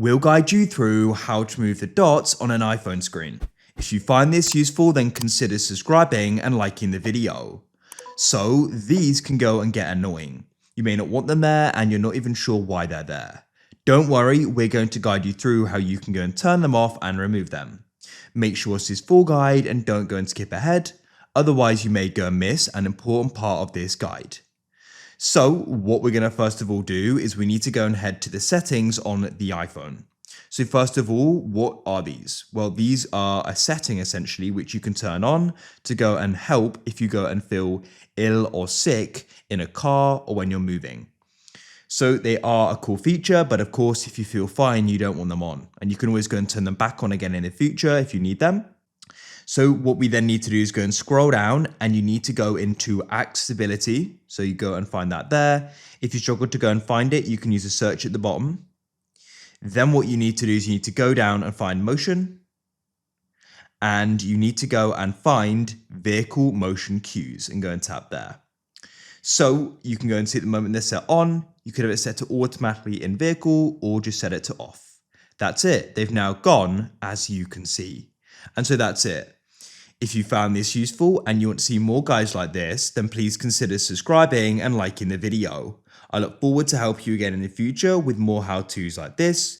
We'll guide you through how to move the dots on an iPhone screen. If you find this useful, then consider subscribing and liking the video. So these can go and get annoying. You may not want them there and you're not even sure why they're there. Don't worry, we're going to guide you through how you can go and turn them off and remove them. Make sure this is full guide and don't go and skip ahead, otherwise you may go and miss an important part of this guide. So what we're going to first of all do is we need to go and head to the settings on the iPhone. So first of all, what are these? Well, these are a setting essentially which you can turn on to go and help if you go and feel ill or sick in a car or when you're moving. So they are a cool feature, but of course, if you feel fine, you don't want them on. And you can always go and turn them back on again in the future if you need them. So what we then need to do is go and scroll down and you need to go into accessibility. So you go and find that there. If you struggle to go and find it, you can use a search at the bottom. Then what you need to do is you need to go down and find motion. And you need to go and find vehicle motion cues and go and tap there. So you can go and see at the moment they're set on. You could have it set to automatically in vehicle or just set it to off. That's it. They've now gone, as you can see. And so that's it. If you found this useful and you want to see more guides like this, then please consider subscribing and liking the video. I look forward to help you again in the future with more how-tos like this.